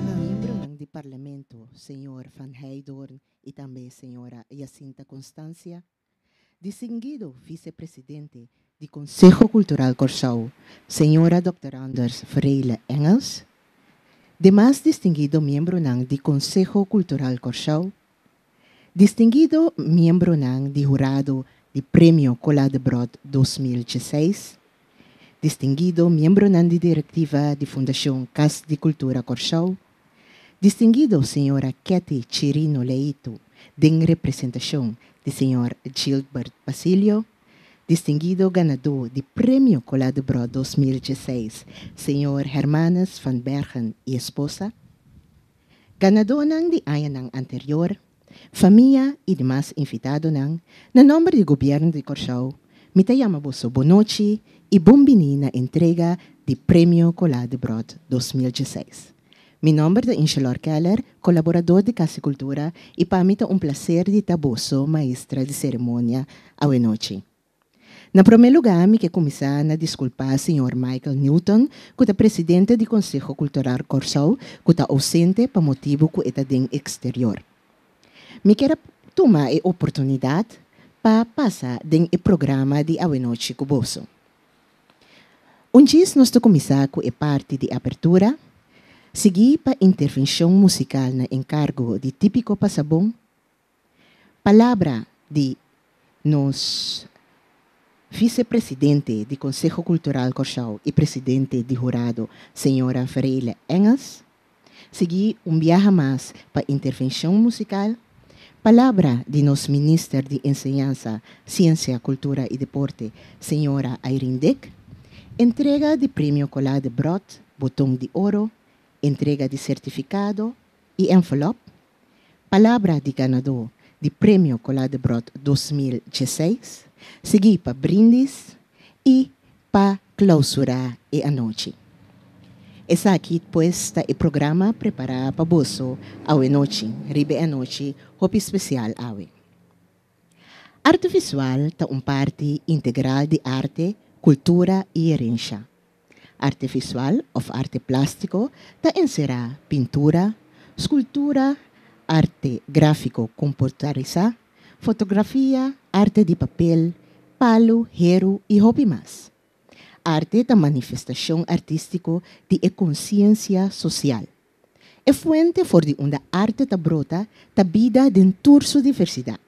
Membro ng di Parlamento, Senhor Van Heydorn e também Senhora Jacinta Constancia, distinguido Vice-Presidente do Conselho Cultural Corsau, Senhora Dr. Anders Freile Engels, demais distinguido membro ng di Conselho Cultural Corsau, distinguido membro ng di jurado di Premio Cola de Brod 2016, distinguido membro ng di directiva di Fundação Casa de Cultura Corsau, distinguido Senhora Katy Chirino Leito, din representação de Senhor Gilbert Basilio, distinguido ganador de Premio Cola de Brod 2016, Senhor Hermanes van Bergen e esposa, ganador ng di ayan ng anterior, família e demais invitado ng, na nombre do governo de Corsau, mitayamaboso bonochi e bombini na entrega de Premio Cola de Brod 2016. Mi nombre é Inchelor Keller, colaborador de Casa Cultura, e para mim é prazer de taboso, maestra de cerimônia, awe noite. Na primeiro lugar, me quero começar a desculpar o Sr. Michael Newton, que é presidente do Conselho Cultural Corsau, que está ausente por motivo que está em exterior. Me quero tomar a oportunidade para passar no programa de awe noite cuboso. Dia nós começar com a parte de abertura, seguir para a intervenção musical na encargo de Típico Passabon, palavra de nos vice-presidente do Conselho Cultural Corsau e presidente de jurado, Senhora Freile Engels, seguir viaje mais para a intervenção musical, palavra de nos ministro de Enseñanza, Ciência, Cultura e Deporte, Senhora Irene Dick, entrega de Premio Cola de Brod, botão de ouro, entrega de certificado e envelope, palavra de ganador de Premio Cola de Brod 2016, seguir para brindis e para clausurar a noite. Essa aqui, pues, está o programa preparado para você, awe noite, ribe a noite, hopi especial awe. Arte visual está parte integral de arte, cultura e herência. Arte visual of arte plástico está encerrada pintura, escultura, arte gráfico computarizada, fotografia, arte de papel, palo, hero e hobby mais. Arte da manifestação artístico de consciência social. É fuente for de onde a arte da brota da vida de toda diversidade.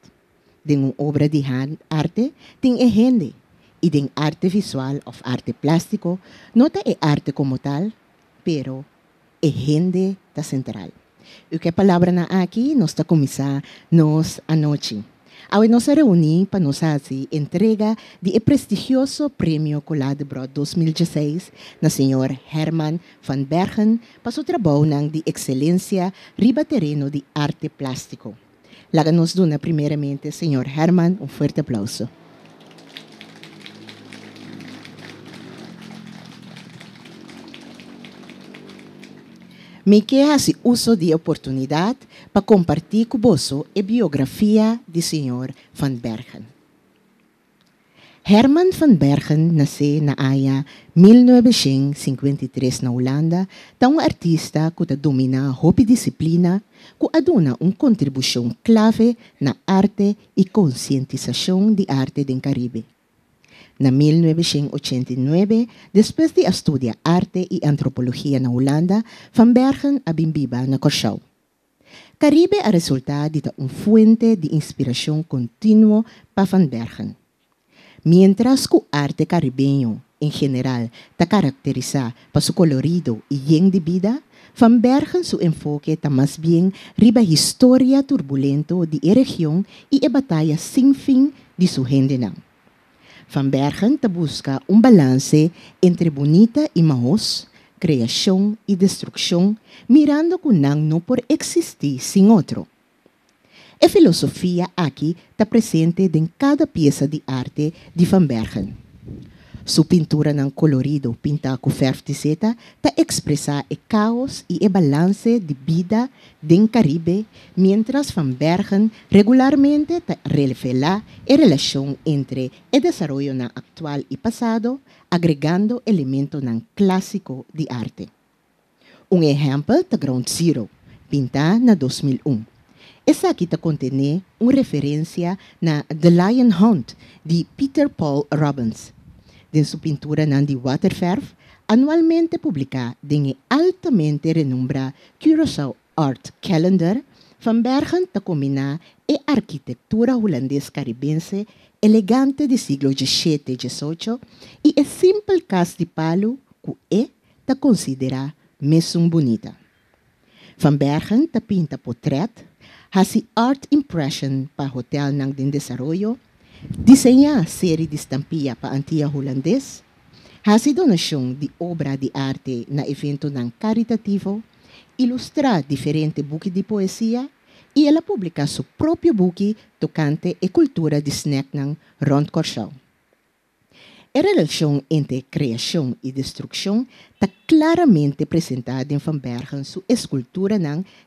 De uma obra de arte tem gente e de arte visual ou arte plástico não é arte como tal, pero é gente da central. E que palavra na aqui nós está começar nos a noite. Hoy nos reunimos para nos hacer entrega de prestigioso Premio Cola de Brod 2016 na Sr. Herman van Bergen para seu trabalho de excelência riba terreno de arte plástico. Láganos dona primeiramente, Sr. Herman, forte aplauso. Me quero fazer uso de oportunidade para compartilhar com você a biografia do Sr. van Bergen. Herman van Bergen nasceu na Haia 1953 na Holanda, um artista que domina a hobby disciplina, que aduna uma contribuição clave na arte e conscientização de arte do Caribe. Na 1989, depois de estudar arte e antropologia na Holanda, Van Bergen abimbiba na Corsau. Caribe é resultado de uma fonte de inspiração contínua para Van Bergen. Mientras que a arte caribeño, em geral, está caracterizada por seu colorido e lleno de vida, Van Bergen seu enfoque está mais bem riba a história turbulenta de região e a batalha sem fim de sua gente. Van Bergen busca balance entre bonita e maus, criação e destruição, mirando que não pode existir sem outro. A filosofia aqui está presente em cada peça de arte de Van Bergen. Su pintura ng colorido pinta com verf de seta ta expressa o caos e o balance de vida del Caribe, mientras Van Bergen regularmente ta revela a relação entre o desarrollo ng actual e passado, agregando elementos ng clásico de arte. Un exemplo ta Ground Zero, pinta na 2001. Essa aqui ta contém uma referência na The Lion Hunt de Peter Paul Rubens. De sua pintura de waterverf, anualmente publicada em altamente renombrada Curaçao Art Calendar, Van Bergen ta combina a arquitetura holandês-caribense elegante do século XVII e XVIII e a simple casa de palo que ta considera mesmo bonita. Van Bergen ta pinta portrait, hasi art impression para hotel ng din desarrollo, desenha série de estampilha para antiga holandês, hasi donação de obra de arte na evento ng caritativo, ilustra diferentes buques de poesia e ela publica seu próprio buque tocante a cultura de snack ng Rond Curaçao. A relação entre criação e destruição está claramente apresentada em Van Bergen, sua escultura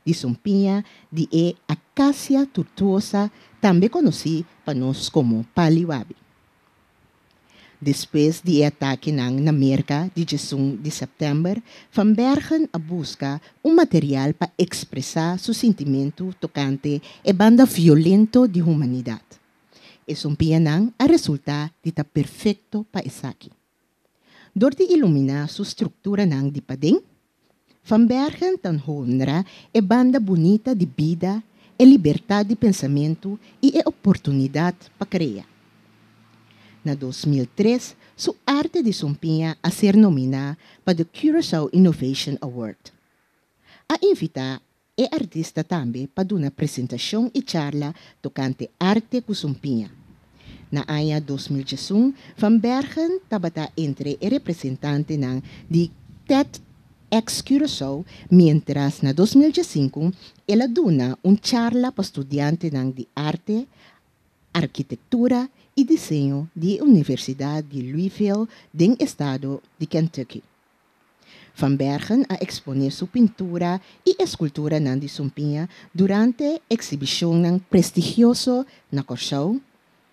de Sompinha de Acácia tortuosa, também conhecida para nós como Paliwabi. Depois do ataque na América de 16 de setembro, Van Bergen busca material para expressar seu sentimento tocante a banda violento de humanidade. Es un pianang a resulta de estar perfecto para Isaki. Door de iluminar sua estrutura nang di pading, Van Bergen tan honra a banda bonita de vida, a liberdade de pensamento e a oportunidade para criar. Na 2003, sua arte de Sompinha a ser nominada para o Curaçao Innovation Award. A invitar é artista também para uma apresentação e charla tocante arte com Sompinha. Na ano 2011, Van Bergen estava entre os representantes de TEDx Curaçao, mientras na 2015 ela dona charla para estudantes de arte, arquitetura e desenho da Universidade de Louisville, do estado de Kentucky. Van Bergen a exponer sua pintura e escultura de Sompinha durante a exibição prestigiosa na Curaçao,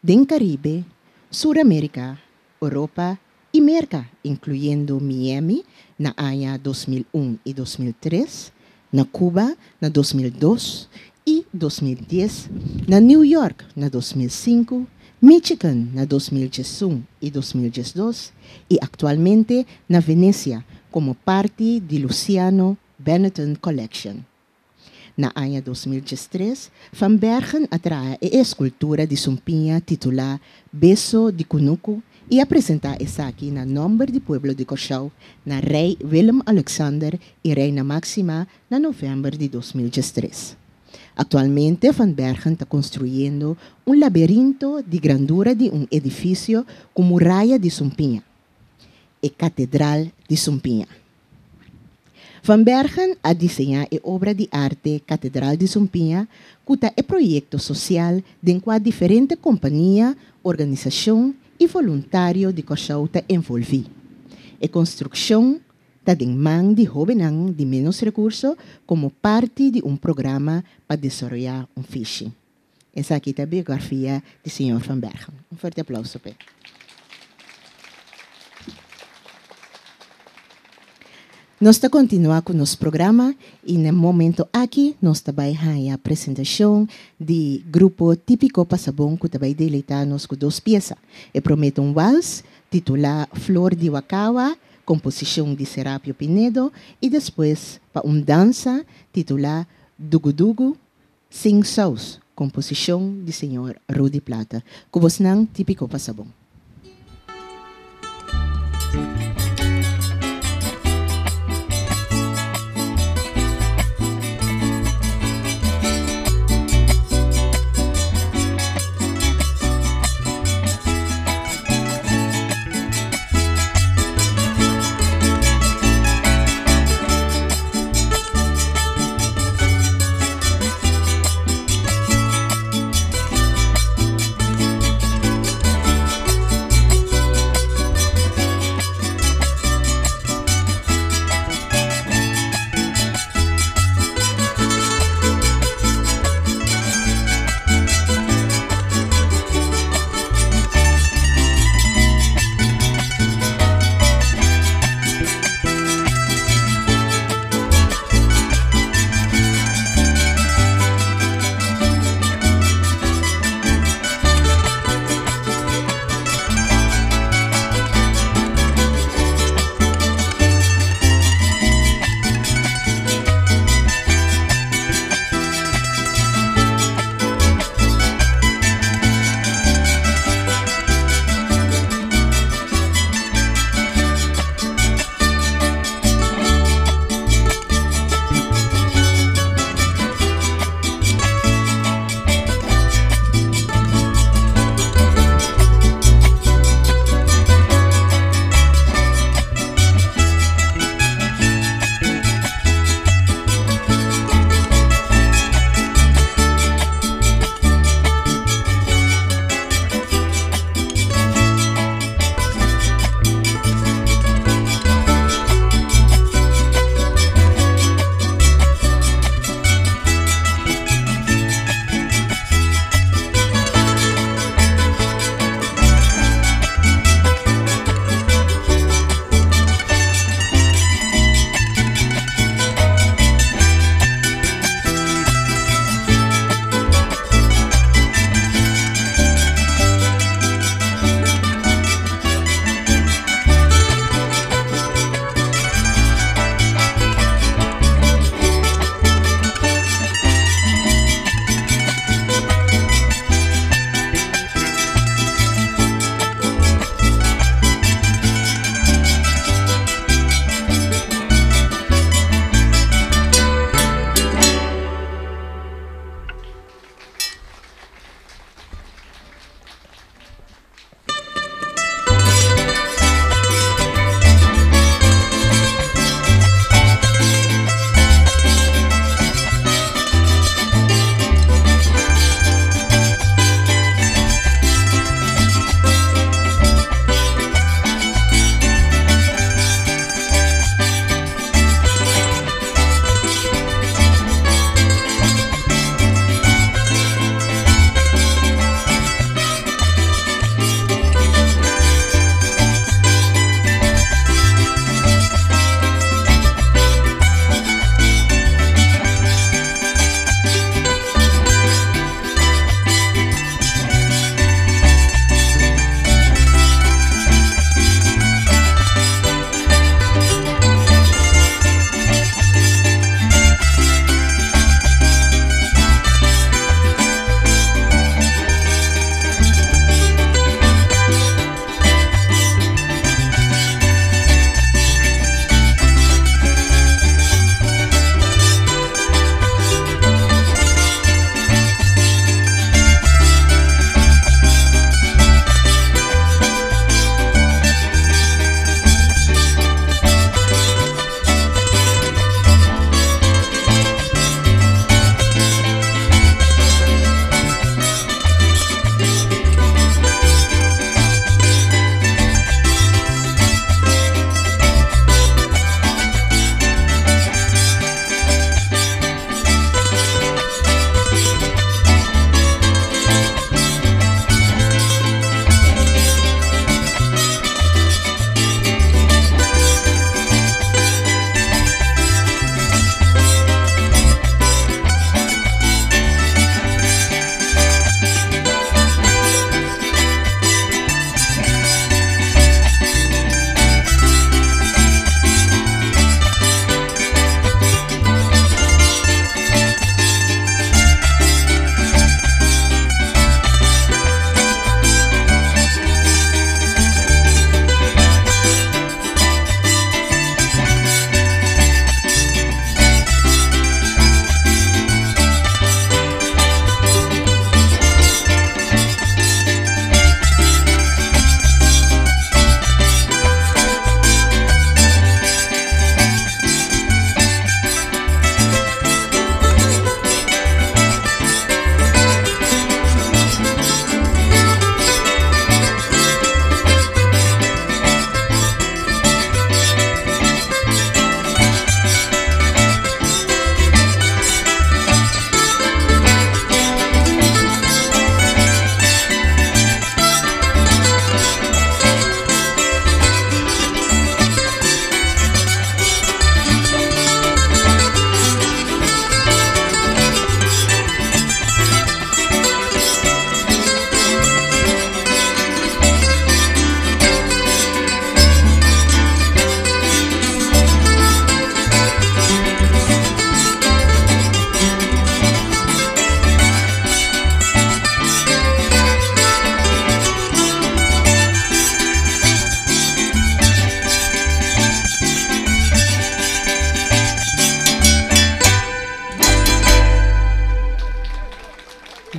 do Caribe, Suramérica, Europa e América, incluindo Miami na ano 2001 e 2003, na Cuba na 2002 e 2010, na New York na 2005, Michigan na 2011 e 2012 e atualmente na Venecia, como parte de Luciano Benetton Collection. Na ano 2013, Van Bergen atrai a escultura de Sompinha titulada Beso de Cunuco e apresenta essa aqui na Nombre de Pueblo de Curaçao na Rei Willem-Alexander e Reina Máxima na novembro de 2013. Actualmente, Van Bergen está construindo labirinto de grandura de edifício com muralha de Sompinha, a Catedral de Sompinha. Van Bergen a desenhado a obra de arte Catedral de Sompinha, que é projeto social em qual diferentes companhias, organizações e voluntários de Curaçao estão envolvidos. A construção está em mãos de jovens de menos recursos como parte de programa para desenvolver fishing. Essa aqui é a biografia do Sr. Van Bergen. Forte aplauso, Pedro. Nós estamos continuando com o nosso programa e no momento aqui nós também temos a apresentação do grupo típico Passabon que também deleita-nos com duas peças. Eu prometo vals titulado Flor de Wakawa, composição de Serapio Pinedo e depois para dança titulada Dugu Sing Sauce, composição do Sr. Rudy Plata, que você não típico Passabon.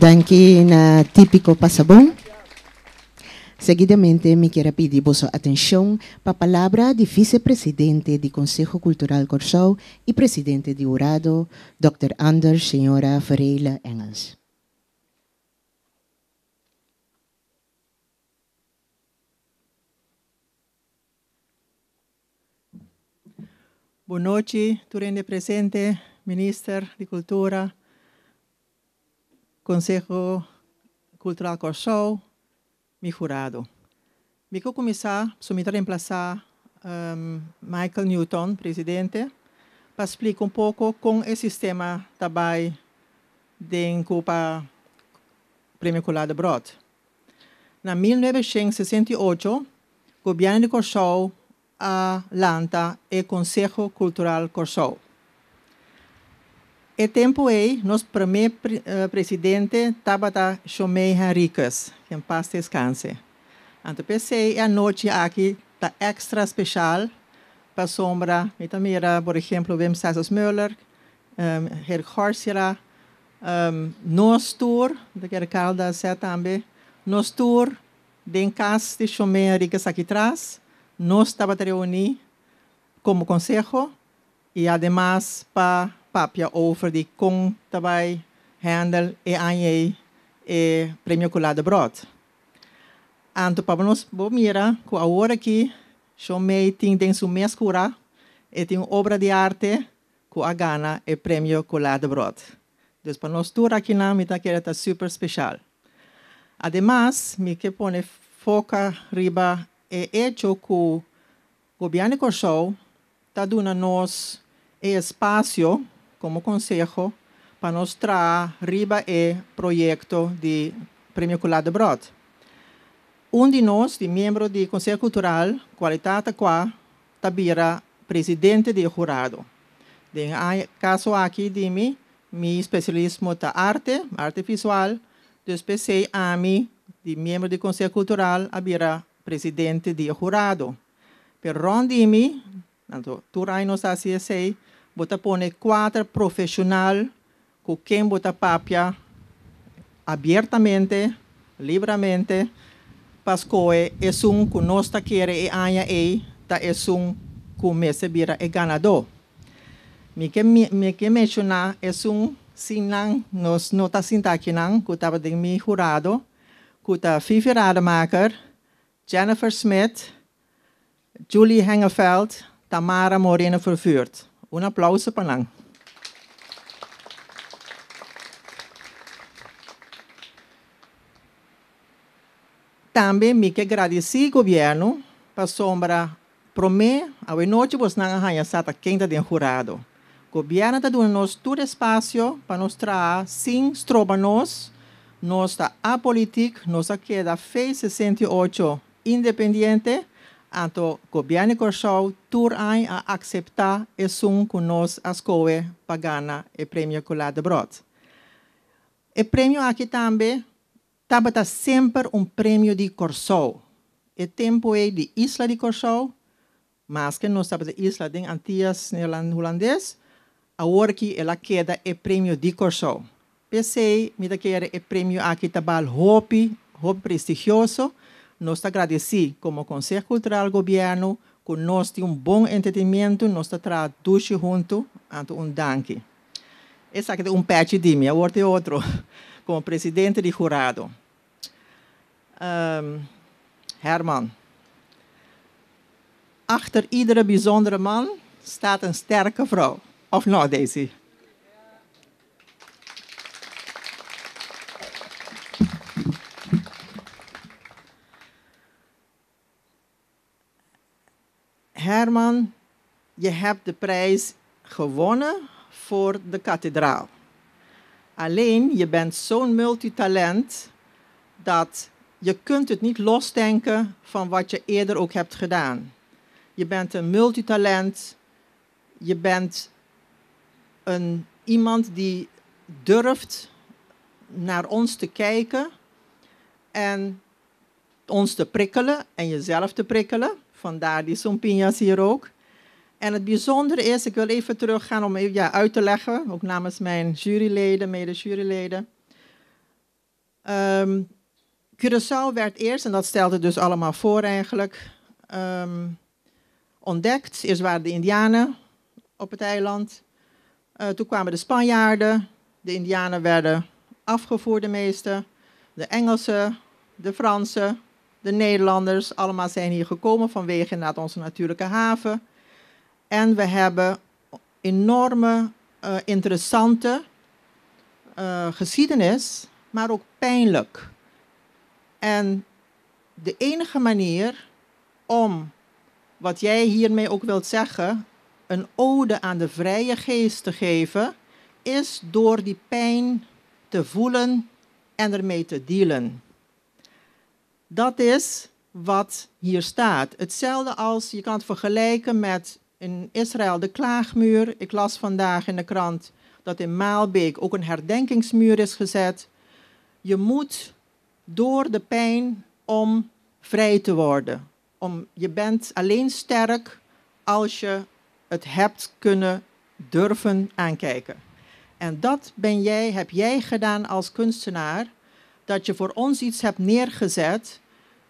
Danke na típico Passabon. Seguidamente, me quero pedir vossa atenção para a palavra do vice-presidente do Conselho Cultural Corsau e presidente de Urado, Dr. Anders Senhora Ferreira Engels. Boa noite, turende presente, Ministro de Cultura, Conselho Cultural Corsau, mi jurado. Me vou começar, a reemplaçar Michael Newton, presidente, para explicar pouco como o sistema trabalha dentro do Prêmio Colada Brot. Na 1968, o governo de Corsau lança o Conselho Cultural Corsau. E tempo aí, nosso primeiro presidente estava Chomei Henriques, que em paz descanse. Então, pensei, a noite aqui está extra especial para sombra. E também era, por exemplo, Wim Sassos Müller, Herr Horsira, nos tour, da que Carl da Sé também, nos tour, de casa de Chomei Henriques aqui atrás, nós estava reunidos como conselho e, además, para papia over de com também handle e aí e prêmio Colada Brot. Anto para nós mira que agora aqui Chomei tem sua mescura e tem obra de arte que a gana e prêmio Colada Brot. Então para nós tudo aqui na mita que está super especial. Además, me que pone foca riba e hecho que o governo Corsau está dando nos espaço como conselho para nós trazer riba e projeto de Prêmio Colada Brot. De nós, de membro do Conselho Cultural, qualidade qua, tabira presidente de jurado. De caso aqui de mim, meu especialismo é arte visual, depois sei a mim, de membro do Conselho Cultural, abira presidente de jurado. Pero ronde mim, tu nos assim sei, bota pone 4 profissionais com quem bota papia abertamente, livremente, porque é que nós queremos e anha tá é que me bira é ganador. Me que mencionar é sinang nós não tá sinta aqui não, que tava de mi jurado, que tá Fifi Rademacher, Jennifer Smith, Julie Hengeveld, Tamara Moreno Vervuurt. Aplauso para nós. Também me que agradecer ao governo para sombra promê a noite você não arranha sata quente de jurado. O governo está dando nos todo espaço para nos trazer sem estroba nós está apolítico, nós aqui da FEI 68 independente, então o governo Corsau tur a aceitar e que nós as coe para ganhar o prêmio Colada Brot. O prêmio aqui também estava sempre prêmio de Corsau. O tempo é de Isla de Corsau, mas que nós estamos de Isla de Antillas Holandês, agora que ela queda o prêmio de Corsau. Pensei, me da querer o prêmio aqui também hopi prestigioso. Nós agradecemos como Conselho Cultural Governo que nós temos bom entretenimento, nós traduzimos junto, então danke. Esse aqui é patch de mim, agora tem outro, como presidente de jurado. Herman. Achter iedere bijzondere man staat een sterke vrouw. Of nou, Daisy? Herman, je hebt de prijs gewonnen voor de kathedraal. Alleen, je bent zo'n multitalent dat je kunt het niet losdenken van wat je eerder ook hebt gedaan. Je bent een multitalent. Je bent iemand die durft naar ons te kijken en ons te prikkelen en jezelf te prikkelen. Vandaar die Sompiñas hier ook. En het bijzondere is, ik wil even teruggaan om uit te leggen, ook namens mijn juryleden, mede-juryleden. Curaçao werd eerst, en dat stelde dus allemaal voor eigenlijk, ontdekt. Eerst waren de Indianen op het eiland. Toen kwamen de Spanjaarden. De Indianen werden afgevoerd, de meeste. De Engelsen, de Fransen, de Nederlanders. Allemaal zijn hier gekomen vanwege inderdaad onze natuurlijke haven. En we hebben enorme, interessante geschiedenis, maar ook pijnlijk. En de enige manier om, wat jij hiermee ook wilt zeggen, een ode aan de vrije geest te geven, is door die pijn te voelen en ermee te dealen. Dat is wat hier staat. Hetzelfde als, je kan het vergelijken met in Israël de klaagmuur. Ik las vandaag in de krant dat in Maalbeek ook een herdenkingsmuur is gezet. Je moet door de pijn om vrij te worden. Je bent alleen sterk als je het hebt kunnen durven aankijken. En dat heb jij gedaan als kunstenaar, dat je voor ons iets hebt neergezet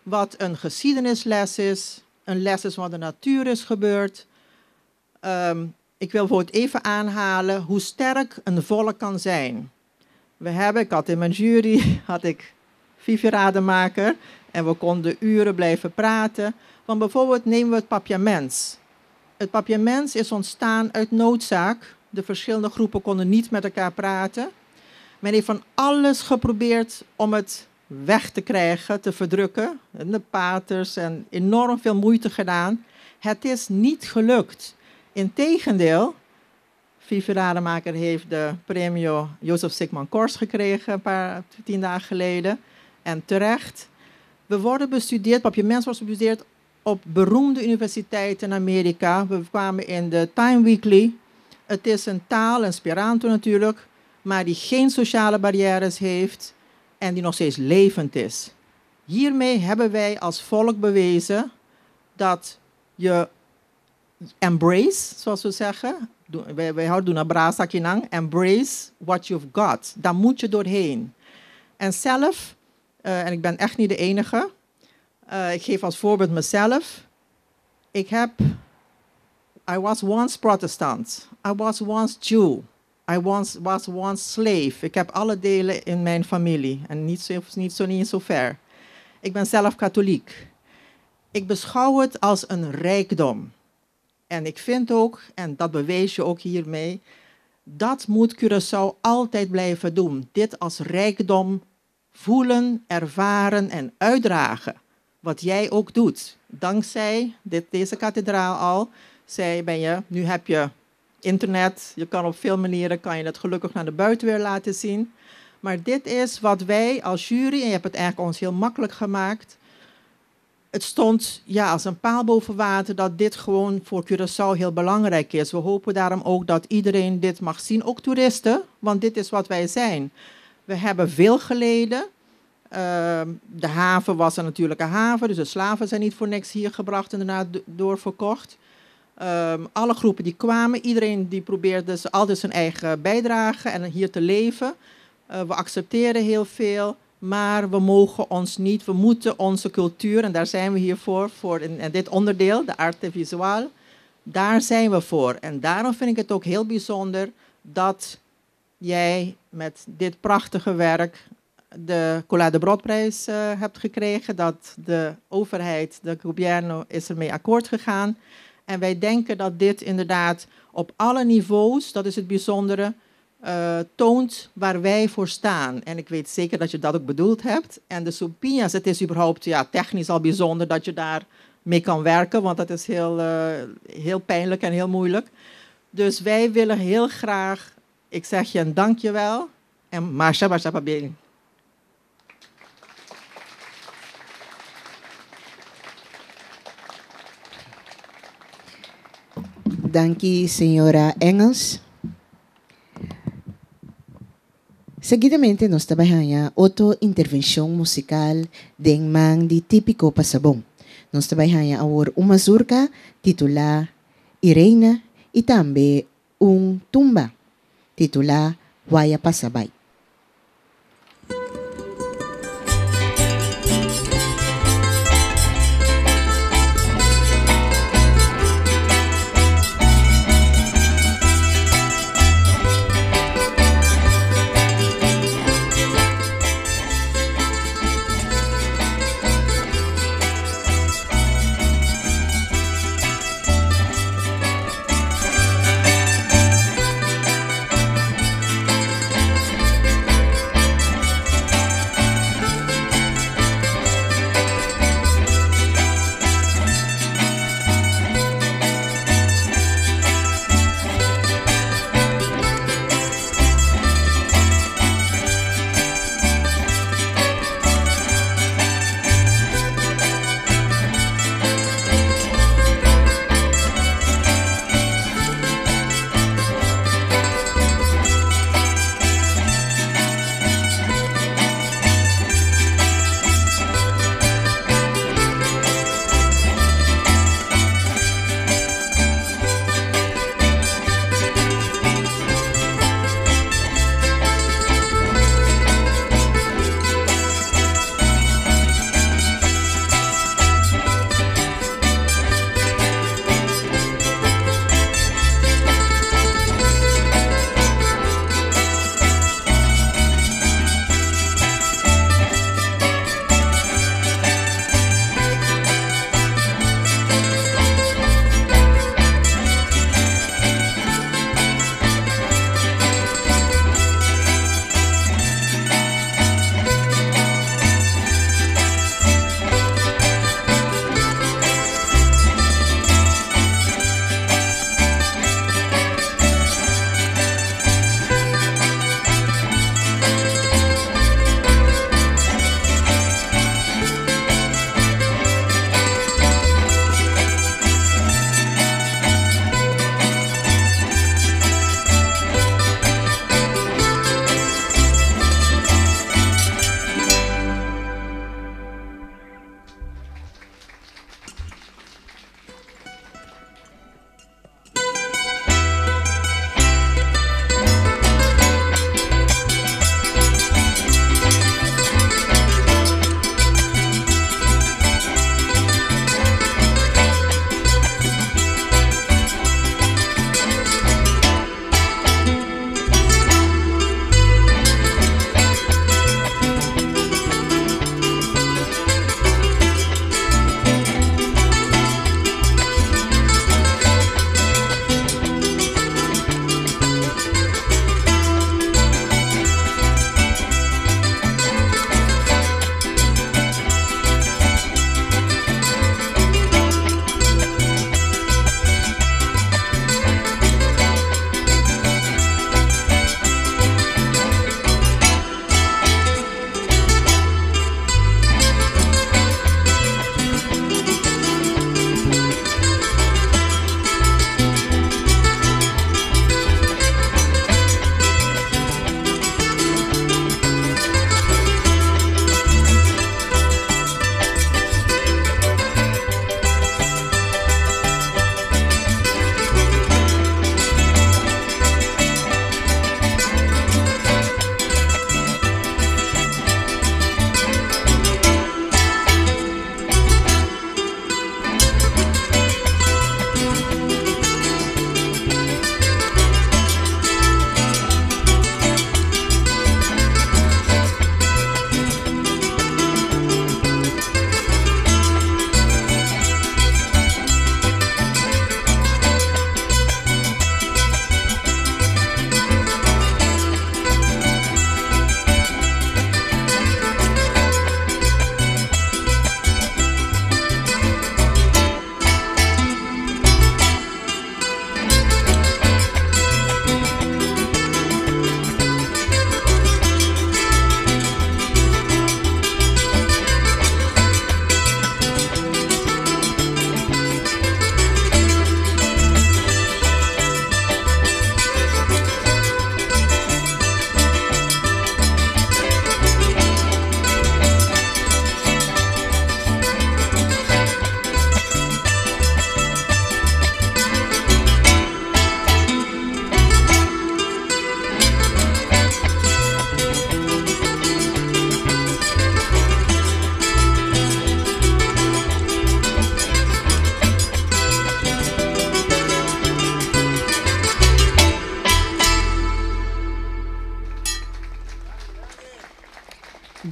wat een geschiedenisles is, een les is wat de natuur is gebeurd. Ik wil voor het even aanhalen hoe sterk een volk kan zijn. Ik had in mijn jury, Vivi Rademaker, en we konden uren blijven praten. Want bijvoorbeeld nemen we het papiaments. Het papiaments is ontstaan uit noodzaak. De verschillende groepen konden niet met elkaar praten. Men heeft van alles geprobeerd om het weg te krijgen, te verdrukken. De paters en enorm veel moeite gedaan. Het is niet gelukt. Integendeel, Vivi Rademaker heeft de premio Jozef Sigmund Kors gekregen 10 dagen geleden. En terecht. We worden bestudeerd, papiaments wordt bestudeerd op beroemde universiteiten in Amerika. We kwamen in de Time Weekly. Het is een taal, Esperanto natuurlijk, maar die geen sociale barrières heeft en die nog steeds levend is. Hiermee hebben wij als volk bewezen dat je embrace, zoals we zeggen, wij doen een brasakinang, embrace what you've got. Daar moet je doorheen. En zelf, en ik ben echt niet de enige, ik geef als voorbeeld mezelf. I was once Protestant. I was once Jew. I was once slave. Ik heb alle delen in mijn familie en niet zo ver. Ik ben zelf katholiek. Ik beschouw het als een rijkdom. En ik vind ook, en dat bewees je ook hiermee, dat moet Curaçao altijd blijven doen. Dit als rijkdom voelen, ervaren en uitdragen. Wat jij ook doet. Dankzij deze kathedraal al, nu heb je internet, je kan op veel manieren, kan je het gelukkig naar de buitenwereld laten zien. Maar dit is wat wij als jury, en je hebt het eigenlijk ons heel makkelijk gemaakt. Het stond als een paal boven water dat dit gewoon voor Curaçao heel belangrijk is. We hopen daarom ook dat iedereen dit mag zien, ook toeristen, want dit is wat wij zijn. We hebben veel geleden. De haven was een natuurlijke haven, dus de slaven zijn niet voor niks hier gebracht en daarna doorverkocht. Alle groepen die kwamen, iedereen die probeerde dus altijd zijn eigen bijdrage en hier te leven. We accepteren heel veel, maar we moeten onze cultuur, en daar zijn we hier voor in dit onderdeel, de arte visual, daar zijn we voor. En daarom vind ik het ook heel bijzonder dat jij met dit prachtige werk de Cola de Brodprijs hebt gekregen, dat de overheid, de Gobierno, is ermee akkoord gegaan. En wij denken dat dit inderdaad op alle niveaus, dat is het bijzondere, toont waar wij voor staan. En ik weet zeker dat je dat ook bedoeld hebt. En de Supinhas, het is überhaupt technisch al bijzonder dat je daar mee kan werken, want dat is heel pijnlijk en heel moeilijk. Dus wij willen heel graag, ik zeg je een dankjewel en Masha Bashababeli. Dankie, senhora Engels. Seguidamente, nós trabalhamos outra intervenção musical de man de típico Passabon. Nós trabalhamos agora uma zurka titulada Irena e também tumba titulada Waya Passabay.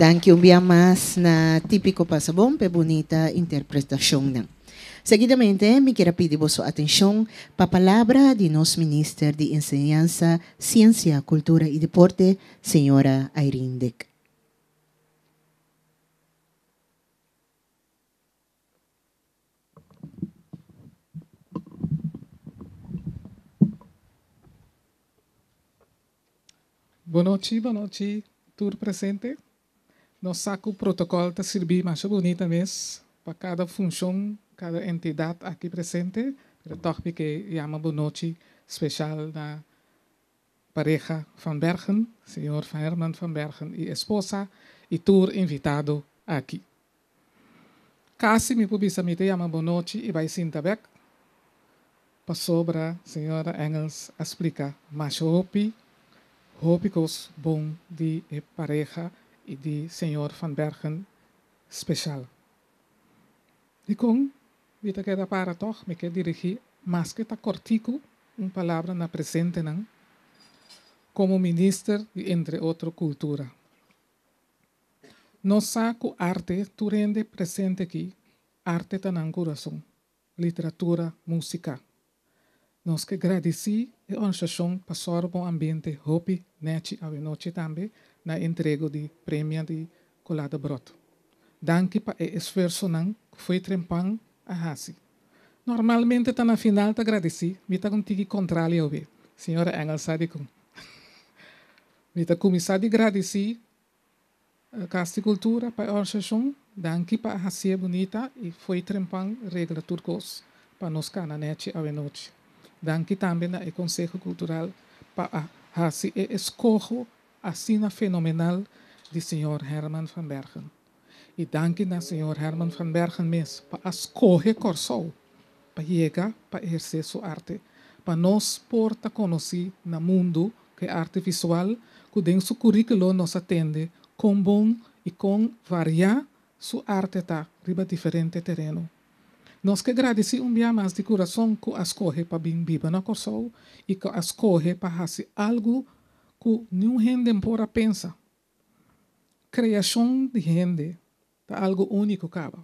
Dank u bien más na típico pasabon pe bonita interpretación nan. Seguidamente, me quiero pedir vossa atenção para a palavra de nosso ministro de Enseñanza, Ciência, Cultura e Deporte, senhora Irene Dick. Boa noite, tudo presente. Nós saco o protocolo para servir mais bonita mesmo para cada função, cada entidade aqui presente. Pero toch que chama boa noite especial na pareja Van Bergen, senhor Herman Van Bergen e esposa, e tour invitado aqui. Casi me publica me chama boa noite e vai sentar back para sobre a senhora Engels explica mais Hopicos bom de pareja e de senhor Van Bergen special. E com, vita que da para toch, me quer dirigir, mas que tá cortico, palavra na presente não, como ministro de entre outra cultura. Nós saco arte, tu rende presente aqui, arte tá na coração, literatura, música. Nós que agradeci a organização passou bom ambiente hopi nete a noite também na entrega de prêmio de Colada Broto. Danke para o esforço que foi trempang a hasi. Normalmente tá na final tá agradeci, me tá contigo contrário ao senhora Engels sabe com. Me tá começar de agradecer a Casa Cultura para a organização, danke para a hasi bonita e foi trempang regra turcos para nos cana nete a noite. Danke também ao Conselho Cultural para a escolha assim fenomenal de Sr. Herman Van Bergen. E danke na Sr. Herman Van Bergen mesmo para escolher Corsol, para chegar, para exercer sua arte, para nós porta conhecer no mundo que arte visual, que dentro do currículo nos atende, com bom e com variar sua arte está riba diferente terreno. Nós que agradecemos dia mais de coração que escolhe para bem viver na Corsol e que escolhe para fazer algo que nenhum gente pode pensar. Criação de gente é algo único, cara.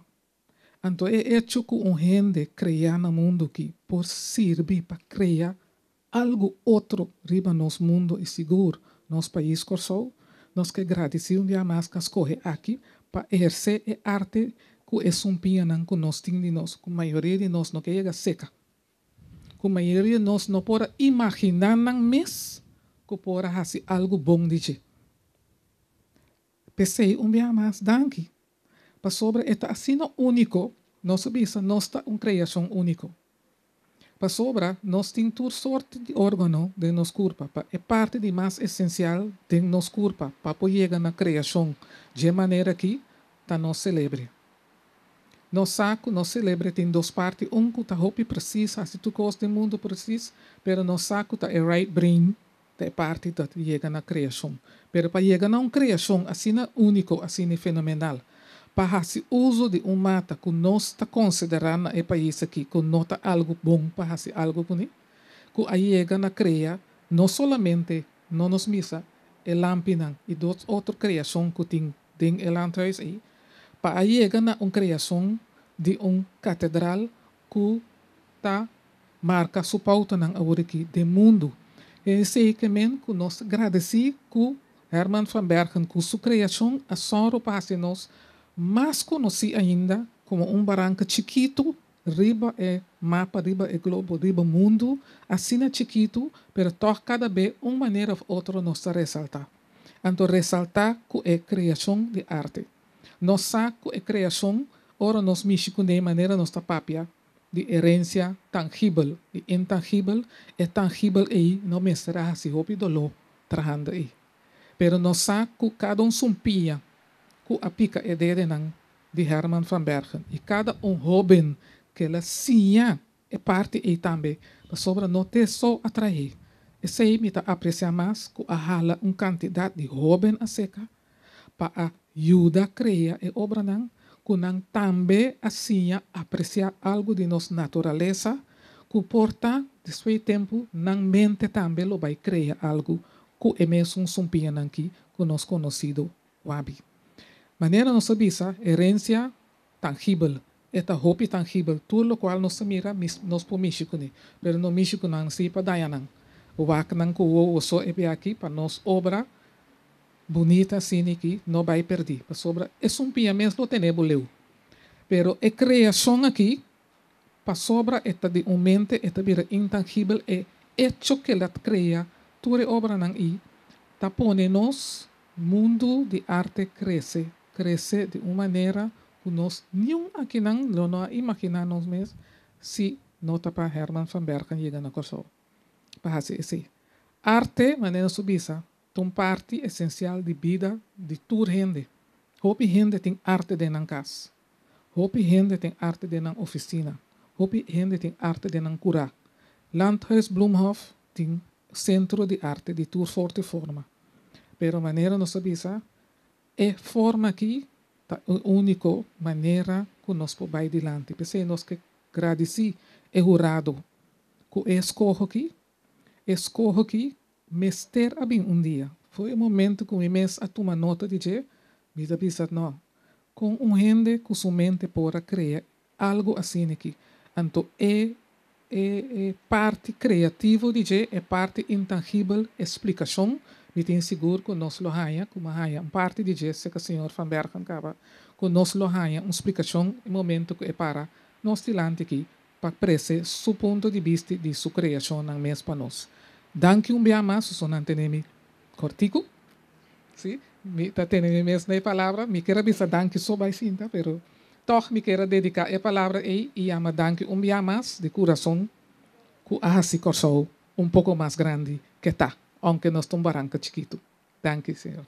Então, é hecho que gente cria no mundo que por servir para criar algo outro riba nos mundo e seguro nos país Corsol. Nós que agradecemos dia mais que escolhe aqui para exercer a arte que é piano que nós temos, que a maioria de nós não chega seca. Que a maioria de nós não pode imaginar mesmo que pode fazer algo bom de si. Pensei dia mais, danke. Para sobre esta assim único, nós sabemos, nós está uma criação única. Para sobre, nós temos toda sorte de órgão de nosso corpo. É parte de mais essencial de nosso corpo para poder chegar na criação de maneira que nós celebre. Nós saco, nós celebra tem duas partes, que está hopi precisa, se tu gosta do mundo precisa, pero nós saco está é right brain, é parte da chega na criação. Pero para chegar na uma criação assim único, assim fenomenal, para fazer uso de mata que nós está considerando no país aqui, que não está algo bom para fazer algo bonito, que aí chega na cria, não somente não nos misa, é lampinan e duas outras criações que tem dentro do landhuis aí, para chegar na uma criação de catedral que marca sua pauta aqui do mundo. E sei que nós agradecemos que Herman Van Bergen, com sua criação, a soro para nós, mais conhecido ainda como barranco chiquito, riba mapa, riba globo, riba mundo, assim chiquito, pero toch cada vez maneira ou outra nós ressaltar. Então, ressaltar que é criação de arte. Nós saco a criação, ora nós mexemos de maneira nossa papia de herência tangível e intangível, é tangível aí, não me será assim, hopi dolo, trahando aí. Pero nós saco cada sumpia, que a pica é de Herman Van Bergen, e cada jovem que ela sinha é parte aí também, sobre não ter só atrair. Esse aí me aprecia mais, que a hala quantidade de jovem a seca, para ajuda a criar e obra que também assim apreciar algo de nossa natureza, que porta, depois de tempo, na mente também lo vai criar algo que é mesmo sumpia aqui, que nós conhecido Wabi. Maneira nossa bisa, herência tangível. Eta hopi tangível. Tudo lo qual nos mira, nos po México ni. Pero no México não se pa dayanang. O wak nang ko o so epi aqui para nos obra bonita assim aqui, não vai perder. Para sobra, é pia mesmo tenebo leu. Pero a criação aqui, para sobra, esta de mente, esta vira intangível, é hecho que ela cria, tudo obra nang i, tapone nos mundo de arte cresce de uma maneira que nós nenhum aqui não imaginamos mesmo se nota para Herman van Bergen chega na Kosovo. Para assim, arte, maneira subisa, uma parte essencial de vida de toda gente. Hopi gente tem arte de nan casa. Hopi gente tem arte de nan oficina. Hopi gente tem arte de nan cura. Landhuis Bloemhof tem centro de arte de toda sorte forma. Pero maneira não subisa, é forma aqui a única maneira que nós podemos ir adiante. Porque nós que agradecer é jurado que escorro aqui, mester a bem dia. Foi o momento que eu mês a tomar nota de que, me da pensar não, com gente que sua mente pode criar algo assim aqui. Então, é parte criativa de que é parte intangível explicação. Me tem seguro que nós lo haia, como haia, parte de que se que o senhor Van Bergen acaba, que nós lo haia, uma explicação no momento que é para nós tilante aqui, para prese seu ponto de vista de sua criação na mês para nós. Danke dia mais, sonante nemi cortico. Sim, me tá tendo mesmo na palavra, me quero dizer danke só vai sinta, pero toch me quero dedicar a palavra e ama danke dia mais de coração, que assim corso pouco mais grande que tá, aunque nós estamos barranca chiquito. Danke, senhor.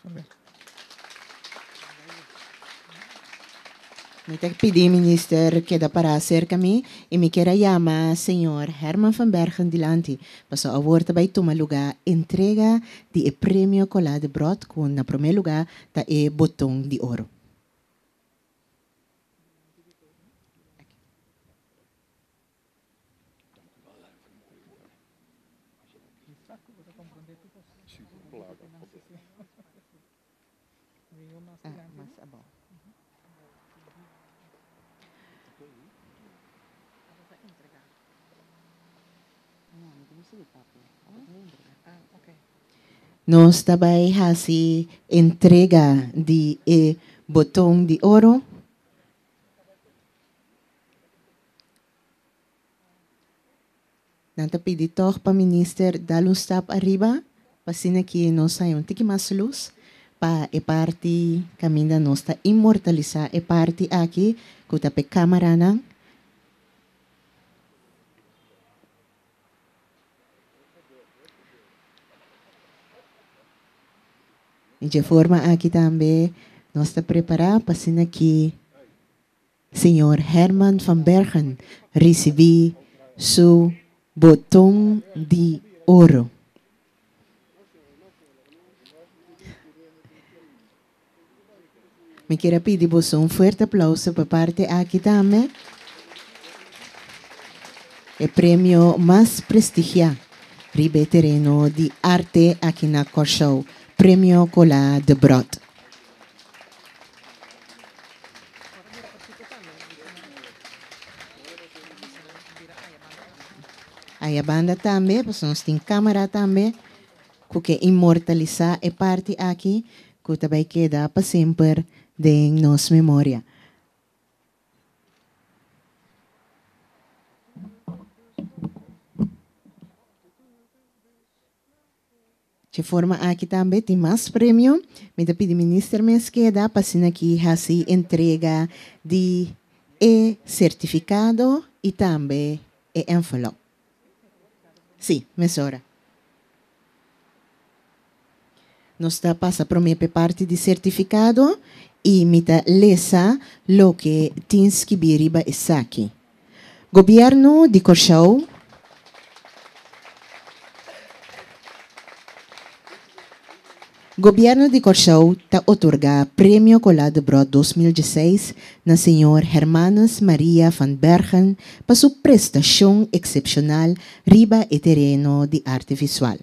Me te pedi, minister, que da para acerca mim e me quero chamar senhor Herman van Bergen dilante, para a volta vai tomar lugar entrega de prêmio Cola de Brot, com na primeiro lugar tá e botão de ouro. Nós também fazemos entrega de botão de ouro. Nanta pedi toch para minister dar um stap arriba, para assim que nós saímos um mais luz, para a parte caminha nós está imortalizar a parte aqui, que está pe câmera não. E de forma aqui também, nós estamos preparados para assim que senhor Herman van Bergen receber seu botão de ouro. Me quero pedir você forte aplauso para parte aqui também. O prêmio mais prestigiado, ribe terreno de arte aqui na Kosovo. Premio Cola de Brot. Aí a banda também, nós temos câmera também, que imortalizar a parte aqui, que também queda para sempre de nossa memória. De forma aqui também tem mais prêmio. Me pedi ministro Mesqueda para assim aqui fazer entrega de certificado e também envelope. Sim, mesora. Nós está passa para mim parte de certificado e me lesa lo que tens que biriba aqui. Governo de Kosovo. Governo de Kosovo está otorga Prêmio Cola de Brot 2016 na senhor Hermanus Maria van Bergen para sua prestação excepcional riba e terreno de arte visual.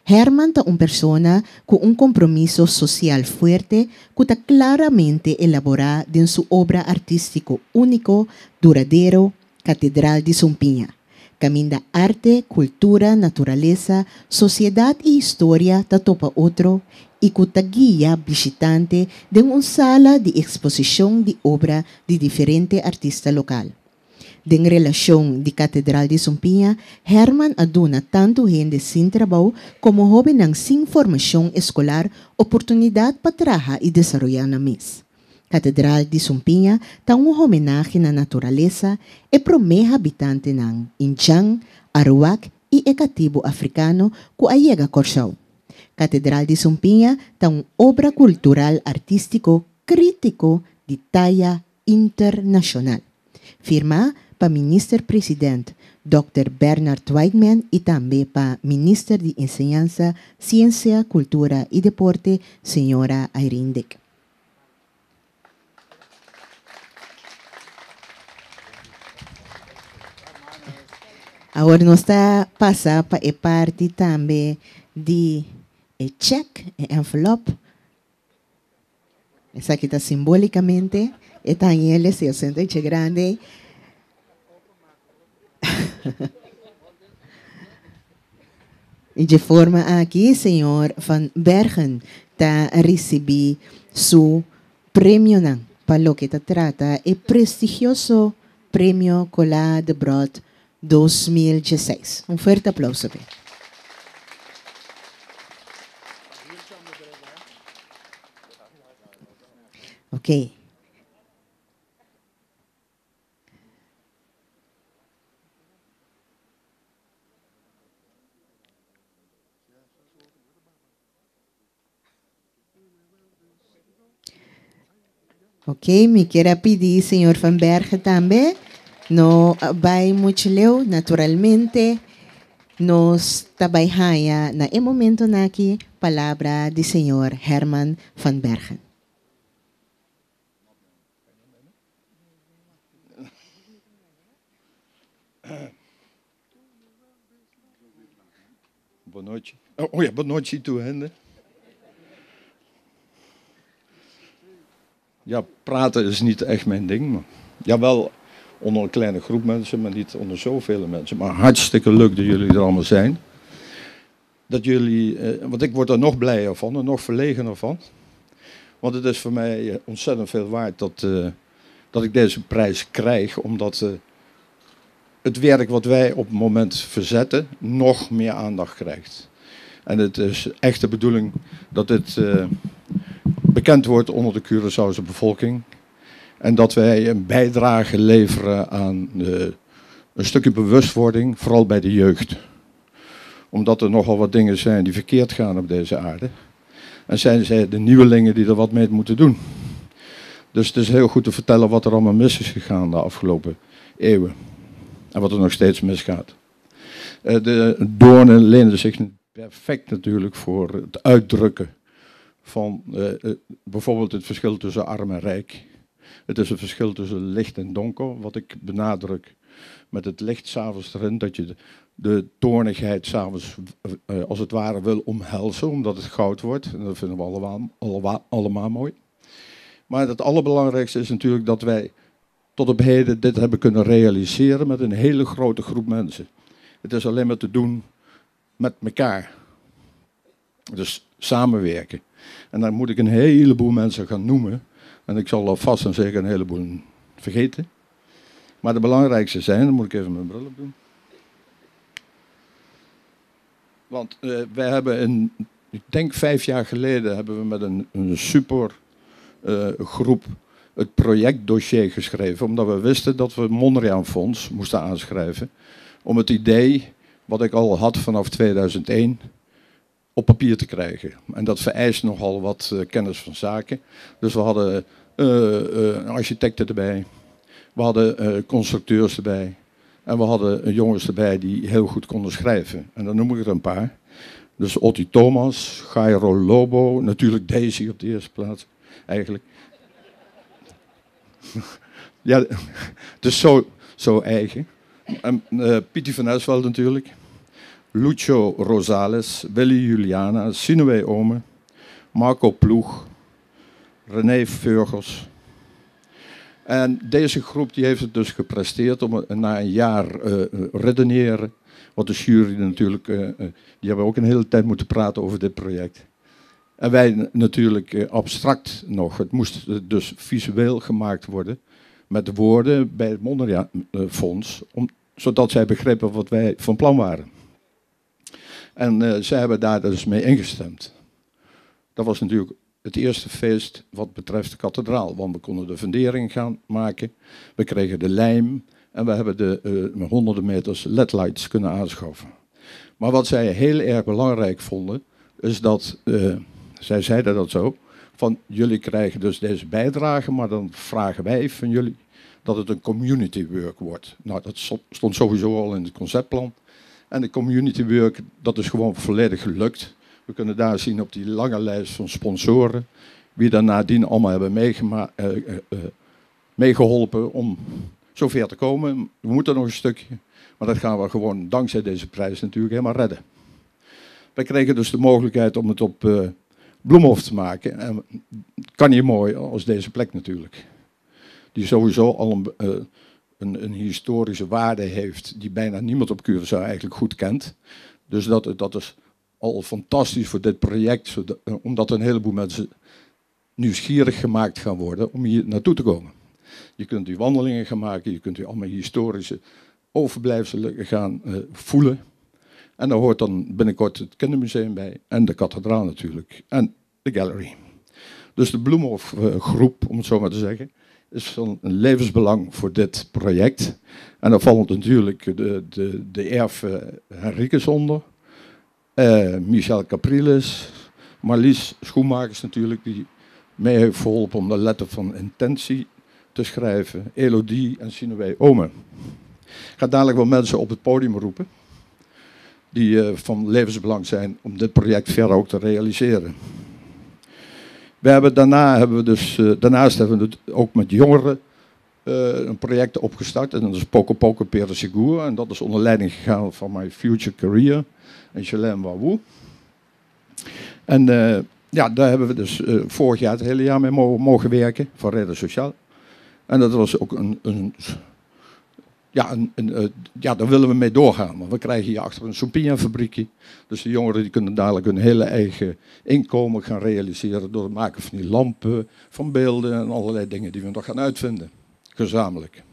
Herman es una persona con un compromiso social fuerte que está claramente elaborado en su obra artístico único, duradero, Catedral de Sumpinha. Camina arte, cultura, naturaleza, sociedad y historia ta topa otro y que ta guía visitante de una sala de exposición de obra de diferentes artistas locales. En relación de Catedral de Sumpinha, Herman aduna tanto gente sin trabajo como jóvenes sin formación escolar oportunidad para trabajar y desarrollar na mes. Catedral de Sumpinha está un homenaje a la naturaleza y promete habitantes ng Injang, Arawak y Ekatibo africano que llega a Corsao. Catedral de Sumpinha está una obra cultural artístico crítico de talla internacional. Firma para Minister President Dr. Bernard Weigman y también para Minister de Enseñanza, Ciencia, Cultura y Deporte, señora Irene Dick. Agora nós está passar para a parte também de cheque, envelope. Essa aqui está simbolicamente, está em ele, se eu sento grande. E de forma aqui, senhor Van Bergen está a receber seu prêmio para o que trata o prestigioso Prêmio Colar de Brod 2016. Um forte aplauso. Ok. Ok, me quero pedir, senhor Van Bergen, também. Não vai muito leu, naturalmente. Nós trabalhamos no momento aqui, palavra do senhor Herman Van Bergen. Boa noite. Oh ja, boa noite toe, hè. Ja, praten is niet echt mijn ding. Maar jawel, onder een kleine groep mensen, maar niet onder zoveel mensen. Maar hartstikke leuk dat jullie er allemaal zijn. Dat jullie, want ik word er nog blijer van en nog verlegener van. Want het is voor mij ontzettend veel waard dat ik deze prijs krijg. Omdat het werk wat wij op het moment verzetten nog meer aandacht krijgt. En het is echt de bedoeling dat dit bekend wordt onder de Curaçaose bevolking. En dat wij een bijdrage leveren aan een stukje bewustwording, vooral bij de jeugd. Omdat er nogal wat dingen zijn die verkeerd gaan op deze aarde. En zijn zij de nieuwelingen die er wat mee moeten doen. Dus het is heel goed te vertellen wat er allemaal mis is gegaan de afgelopen eeuwen. En wat er nog steeds misgaat. De doornen lenen zich perfect natuurlijk voor het uitdrukken van bijvoorbeeld het verschil tussen arm en rijk. Het is een verschil tussen licht en donker, wat ik benadruk met het licht 's avonds erin, dat je de toornigheid 's avonds als het ware wil omhelzen, omdat het goud wordt. En dat vinden we allemaal mooi. Maar het allerbelangrijkste is natuurlijk dat wij tot op heden dit hebben kunnen realiseren met een hele grote groep mensen. Het is alleen maar te doen met elkaar. Dus samenwerken. En dan moet ik een heleboel mensen gaan noemen. En ik zal alvast en zeker een heleboel vergeten. Maar de belangrijkste zijn, dan moet ik even mijn bril op doen. Want wij hebben ik denk 5 jaar geleden hebben we met een super groep het projectdossier geschreven. Omdat we wisten dat we het Mondriaan Fonds moesten aanschrijven. Om het idee, wat ik al had vanaf 2001, op papier te krijgen. En dat vereist nogal wat kennis van zaken. Dus we hadden architecten erbij. We hadden constructeurs erbij. En we hadden jongens erbij die heel goed konden schrijven. En dan noem ik er een paar. Dus Otti Thomas, Jairo Lobo, natuurlijk Daisy op de eerste plaats, eigenlijk. Ja, het is zo eigen. En Pieter van Esveld natuurlijk. Lucio Rosales, Willy Juliana, Sinoway Ome, Marco Ploeg, René Veugels. En deze groep die heeft het dus gepresteerd om na een jaar redeneren, wat de jury natuurlijk, die hebben ook een hele tijd moeten praten over dit project. En wij natuurlijk abstract nog, het moest dus visueel gemaakt worden met de woorden bij het Mondriaan Fonds, zodat zij begrepen wat wij van plan waren. En zij hebben daar dus mee ingestemd. Dat was natuurlijk het eerste feest wat betreft de kathedraal, want we konden de fundering gaan maken, we kregen de lijm en we hebben de honderden meters ledlights kunnen aanschaffen. Maar wat zij heel erg belangrijk vonden, is dat, zij zeiden dat zo, van jullie krijgen dus deze bijdrage, maar dan vragen wij van jullie dat het een community work wordt. Nou, dat stond sowieso al in het conceptplan. En de community work, dat is gewoon volledig gelukt. We kunnen daar zien op die lange lijst van sponsoren, wie daar nadien allemaal hebben meegeholpen om zover te komen. We moeten nog een stukje, maar dat gaan we gewoon dankzij deze prijs natuurlijk helemaal redden. Wij kregen dus de mogelijkheid om het op Bloemhof te maken. En het kan niet mooi als deze plek natuurlijk. Die sowieso al een historische waarde heeft die bijna niemand op Curaçao eigenlijk goed kent. Dus dat is al fantastisch voor dit project, omdat een heleboel mensen nieuwsgierig gemaakt gaan worden om hier naartoe te komen. Je kunt die wandelingen gaan maken, je kunt allemaal historische overblijfselen gaan voelen. En daar hoort dan binnenkort het Kindermuseum bij en de kathedraal natuurlijk en de gallery. Dus de Bloemhof groep, om het zo maar te zeggen, is van een levensbelang voor dit project. En daar valt natuurlijk de erf Henriques onder. Michel Capriles, Marlies Schoenmakers natuurlijk, die mee heeft geholpen om de letter van intentie te schrijven. Elodie en Sinoway Ome. Ik ga dadelijk wel mensen op het podium roepen die van levensbelang zijn om dit project verder ook te realiseren. Daarnaast hebben we het ook met jongeren een project opgestart. En dat is Poco Poco Pere Seguro. En dat is onder leiding gegaan van My Future Career en Jelaine Wawou. En daar hebben we dus vorig jaar het hele jaar mee mogen werken, van Reden Sociaal. En dat was ook daar willen we mee doorgaan. Want we krijgen hier achter een Sompia-fabriekje. Dus de jongeren die kunnen dadelijk hun hele eigen inkomen gaan realiseren door het maken van die lampen, van beelden en allerlei dingen die we nog gaan uitvinden, gezamenlijk.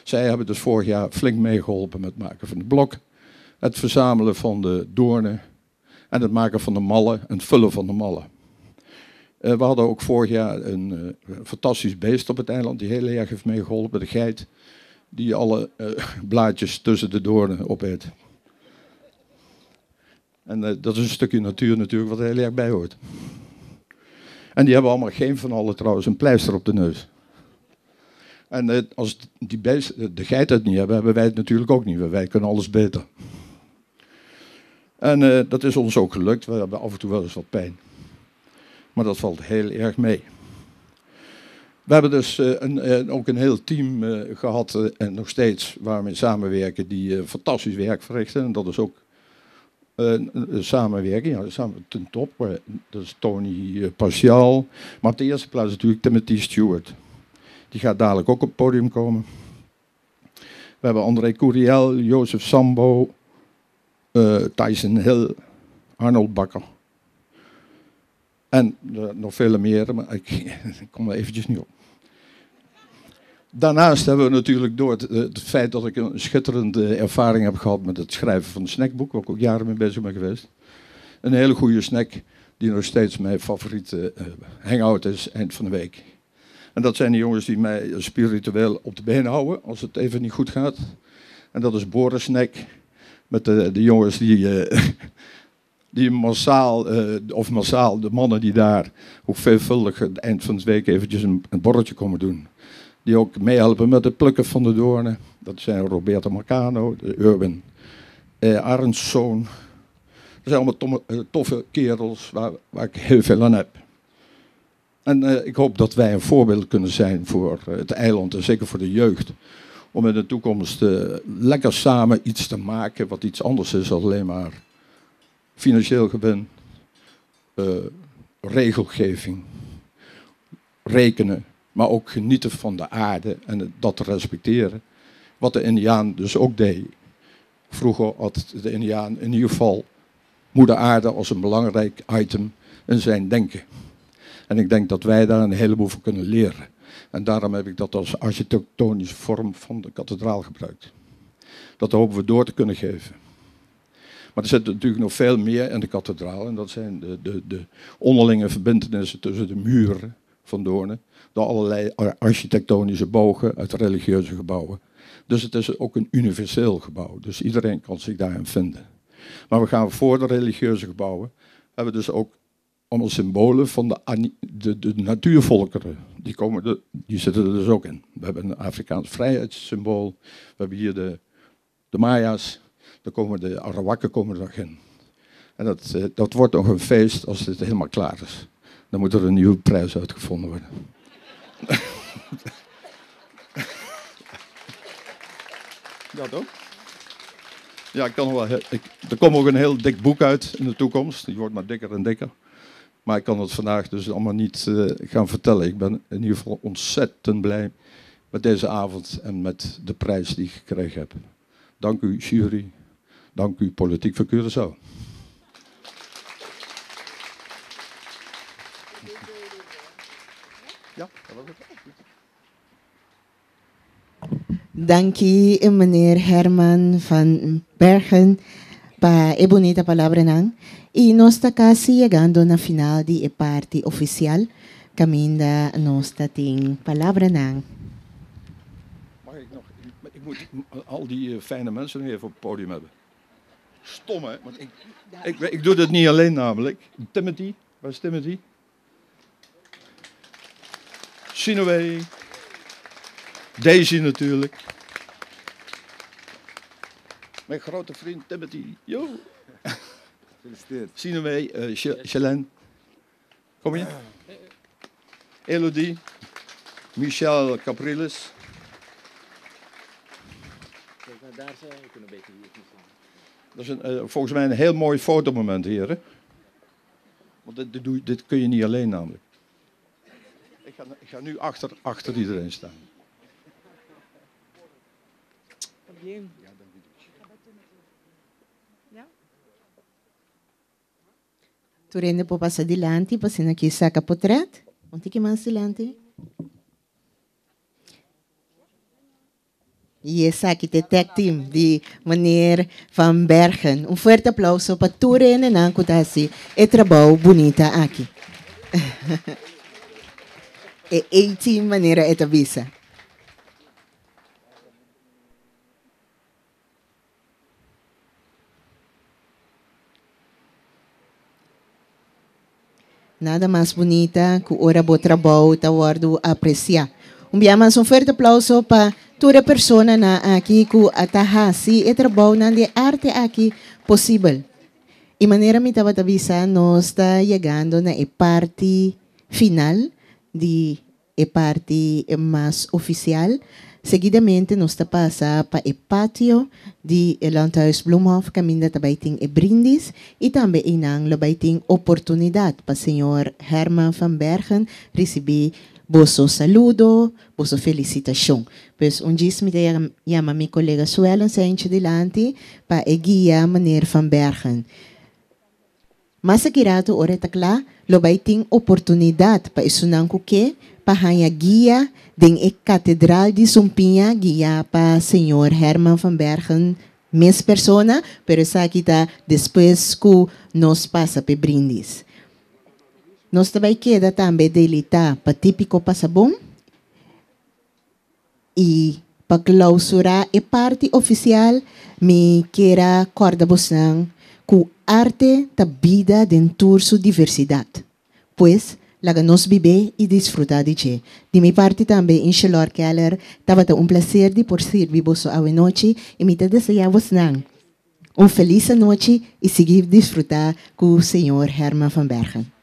Zij hebben dus vorig jaar flink meegeholpen met het maken van de blok, het verzamelen van de doornen en het maken van de mallen en het vullen van de mallen. We hadden ook vorig jaar een fantastisch beest op het eiland die heel erg heeft meegeholpen, de geit, die alle blaadjes tussen de doornen opeet. En dat is een stukje natuur natuurlijk wat er heel erg bij hoort. En die hebben allemaal geen van allen trouwens een pleister op de neus. En als de geit het niet hebben wij het natuurlijk ook niet. Wij kunnen alles beter. En dat is ons ook gelukt. We hebben af en toe wel eens wat pijn. Maar dat valt heel erg mee. We hebben dus ook een heel team gehad en nog steeds waar we mee samenwerken die fantastisch werk verrichten. En dat is ook samenwerking, ja, samen ten top. Dat is Tony Partial. Maar op de eerste plaats natuurlijk Timothy Stewart. Die gaat dadelijk ook op het podium komen. We hebben André Couriel, Jozef Sambo, Tyson Hill, Arnold Bakker. En nog vele meer, maar ik kom er eventjes niet op. Daarnaast hebben we natuurlijk door het feit dat ik een schitterende ervaring heb gehad met het schrijven van een snackboek, waar ik ook jaren mee bezig ben geweest. Een hele goede snack die nog steeds mijn favoriete hangout is eind van de week. En dat zijn de jongens die mij spiritueel op de been houden als het even niet goed gaat. En dat is Boris Snack met de jongens die massaal, de mannen die daar ook veelvuldig het eind van de week eventjes een borreltje komen doen. Die ook meehelpen met het plukken van de doornen. Dat zijn Roberto Marcano, Urban Arendszoon. Dat zijn allemaal toffe kerels waar ik heel veel aan heb. En ik hoop dat wij een voorbeeld kunnen zijn voor het eiland en zeker voor de jeugd. om in de toekomst lekker samen iets te maken wat iets anders is dan alleen maar financieel gewin, regelgeving, rekenen, maar ook genieten van de aarde en dat te respecteren. Wat de Indiaan dus ook deed. Vroeger had de Indiaan in ieder geval moeder aarde als een belangrijk item in zijn denken. En ik denk dat wij daar een heleboel van kunnen leren. En daarom heb ik dat als architectonische vorm van de kathedraal gebruikt. Dat hopen we door te kunnen geven. Maar er zit natuurlijk nog veel meer in de kathedraal. En dat zijn de onderlinge verbintenissen tussen de muren van Doorn. Door allerlei architectonische bogen uit religieuze gebouwen. Dus het is ook een universeel gebouw. Dus iedereen kan zich daarin vinden. Maar we gaan voor de religieuze gebouwen. Hebben we dus ook allemaal symbolen van de natuurvolkeren. Die zitten er dus ook in. We hebben een Afrikaans vrijheidssymbool. We hebben hier de Maya's. Dan komen de Arawakken komen er nog in. En dat wordt nog een feest als dit helemaal klaar is. Dan moet er een nieuwe prijs uitgevonden worden. Ja, toch? Ja, ik kan nog wel. Er komt ook een heel dik boek uit in de toekomst. Die wordt maar dikker en dikker. Maar ik kan het vandaag dus allemaal niet gaan vertellen. Ik ben in ieder geval ontzettend blij met deze avond en met de prijs die ik gekregen heb. Dank u, jury. Dank u, Politiek voor Curaçao. Ja, dat was het. Dank u, meneer Herman van Bergen, pa e bonita palabra nang. Y nos está casi llegando na final di e parte oficial. Caminda nos ting palabra nang. Mag ik nog? Ik moet al die fijne mensen nog even op het podium hebben. Stom, hè? Want ik doe dit niet alleen namelijk. Timothy, waar is Timothy? Sinoe. Daisy natuurlijk. Mijn grote vriend Timothy. Yo. Gefeliciteerd. Sinoe, Chelene. Kom je? Elodie. Michel Capriles. Daar zijn we kunnen een beetje hier. Dat is volgens mij een heel mooi fotomoment hier. Hè? Want dit kun je niet alleen namelijk. Ik ga nu achter iedereen staan. Tu rende po passa adelante, passando aqui saca potret. Um tique mais adelante. E esse aqui é o tech team de meneer Van Bergen. Um forte aplauso para tu rende na kutasi e trabalho bonita aqui. E 18 maneira é visa. Nada mais bonita que ora bo trabalho tá guardo apreciar. Mais forte aplauso para toda pessoa na aqui que atahasi e trabalho na de arte aqui possível. E maneira me estava avisa nós está chegando na parte final de parte mais oficial. Seguidamente nós está passa para o pátio de Landhuis Bloemhof, caminho também tem brindis e também inang também tem oportunidade para o senhor Herman van Bergen receber vosso saludo, vosso felicitação. Pois dia me chama meu colega Suelen Sainz delante para guia meneer van Bergen. Mas akirato ora takla, lobay ting oportunidade para isunang kuke, para hanya guia den e Catedral de Sumpinha, guia para senhor Herman van Bergen, mes persona, pero essa kita depois que nos passa pe brindis. Nós também queda também delita para típico passabon e para clausurar a parte oficial, me quera corda bosnang ku arte ta vida dentro su diversidade. Pues, laga nos viver e disfrutar de che. De minha parte também, inshallah, Keller, estava um prazer de por servir vosso a noite e me desejar vos nang. Feliz noite e seguir desfrutar com o senhor Herman van Bergen.